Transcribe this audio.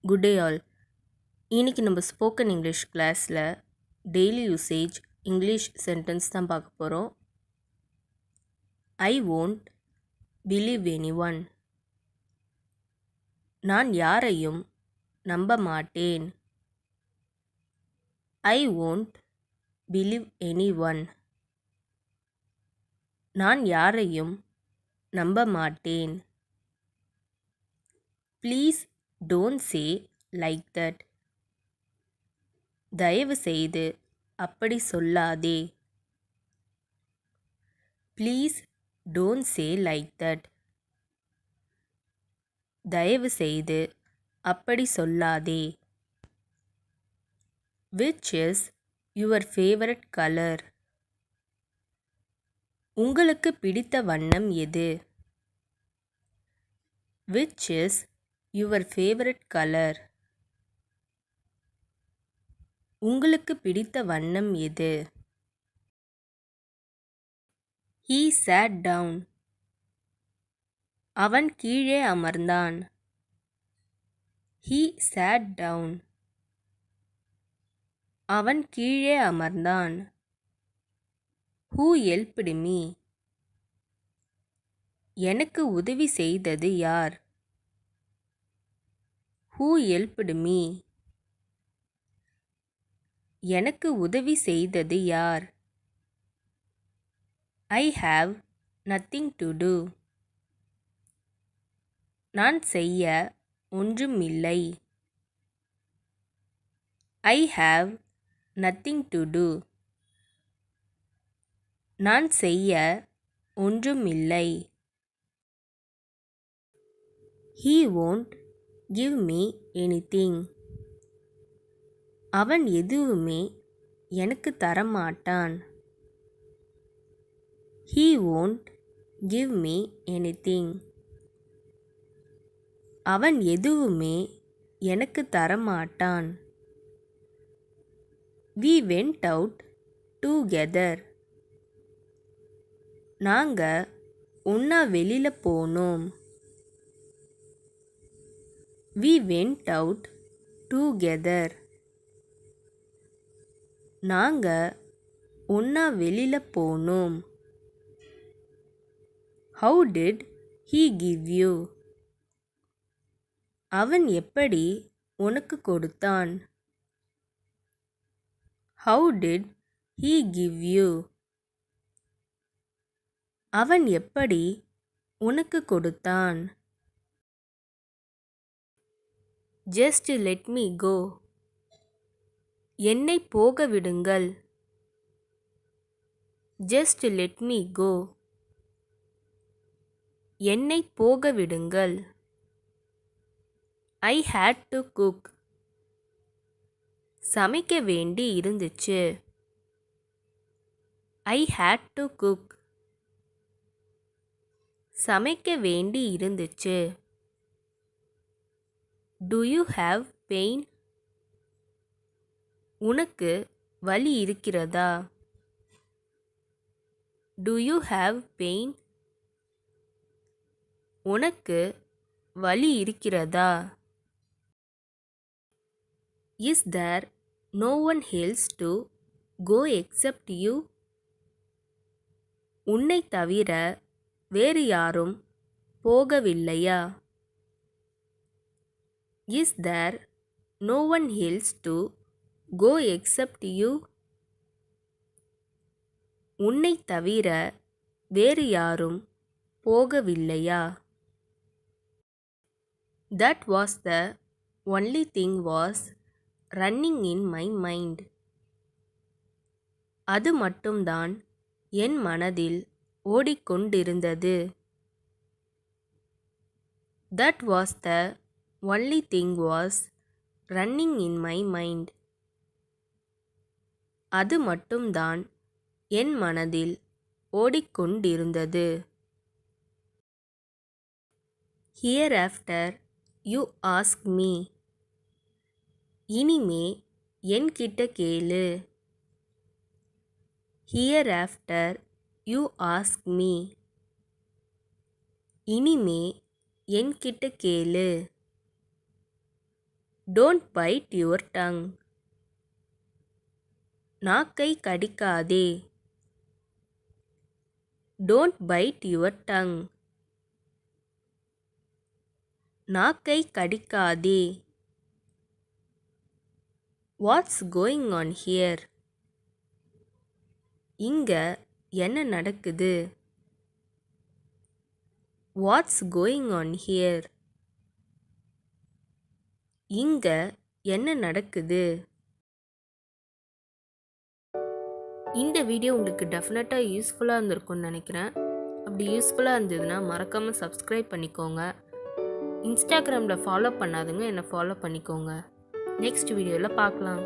Good day all. இன்னைக்கு நம்ம spoken English கிளாஸில் டெய்லி யூசேஜ் இங்கிலீஷ் சென்டென்ஸ் தான் பார்க்க போகிறோம். ஐ won't பிலீவ் எனி ஒன். நான் யாரையும் நம்ப மாட்டேன். ஐ won't பிலீவ் எனி ஒன். நான் யாரையும் நம்ப மாட்டேன். Please don't say like that. தயவு செய்து அப்படி சொல்லாதே. Please don't say like that. தயவு செய்து அப்படி சொல்லாதே. Which is your favourite colour? உங்களுக்கு பிடித்த வண்ணம் எது? Which is your favourite colour? உங்களுக்கு பிடித்த வண்ணம் எது? He sat down. அவன் கீழே அமர்ந்தான். He sat down. அவன் கீழே அமர்ந்தான். Who helped me? எனக்கு உதவி செய்தது யார்? Who helped me? எனக்கு உதவி செய்தது யார்? I have nothing to do. நான் செய்ய ஒன்றுமில்லை. I have nothing to do. நான் செய்ய ஒன்றுமில்லை. He won't give me anything. அவன் எதுவுமே எனக்கு தரமாட்டான். He won't give me anything. அவன் எதுவுமே எனக்கு தரமாட்டான். We went out together. நாங்க ஒண்ணா வெளியில போனோம். We went out together. நாங்க ஒண்ணா வெளியில போனோம். How did he give you? அவன் எப்படி உனக்கு கொடுத்தான்? How did he give you? அவன் எப்படி உனக்கு கொடுத்தான்? Just let me go. என்னை போக விடுங்கள். Just let me go. என்னை போக விடுங்கள். I had to cook. சமைக்க வேண்டி இருந்துச்சு. I had to cook. சமைக்க வேண்டி இருந்துச்சு. Do you have pain? உனக்கு வலி இருக்கிறதா? Do you have pain? உனக்கு வலி இருக்கிறதா? Is there no one else to go except you? உன்னை தவிர வேறு யாரும் போகவில்லையா? Is there no one else to go except you? உன்னை தவிர வேறு யாரும் போகவில்லையா? That was the only thing was running in my mind. அது மட்டும்தான் என் மனதில் ஓடிக்கொண்டிருந்தது. That was the only thing was running in my mind. அது மட்டும்தான் என் மனதில் ஓடிக்கொண்டிருந்தது. Hereafter you ask me. இனிமே என்கிட்ட கேளு. Hereafter you ask me. இனிமே என்கிட்ட கேளு. Don't bite your tongue. நாக்கை கடிக்காதே. Don't bite your tongue. நாக்கை கடிக்காதே. What's going on here? இங்க என்ன நடக்குது? What's going on here? இங்க என்ன நடக்குது? இந்த வீடியோ உங்களுக்கு டெஃபினட்டாக யூஸ்ஃபுல்லாக இருந்திருக்கும்னு நினைக்கிறேன். அப்படி யூஸ்ஃபுல்லாக இருந்ததுன்னா மறக்காமல் சப்ஸ்கிரைப் பண்ணிக்கோங்க. இன்ஸ்டாகிராமில் ஃபாலோ பண்ணாதுங்க, என்னை ஃபாலோ பண்ணிக்கோங்க. நெக்ஸ்ட் வீடியோவில் பார்க்கலாம்.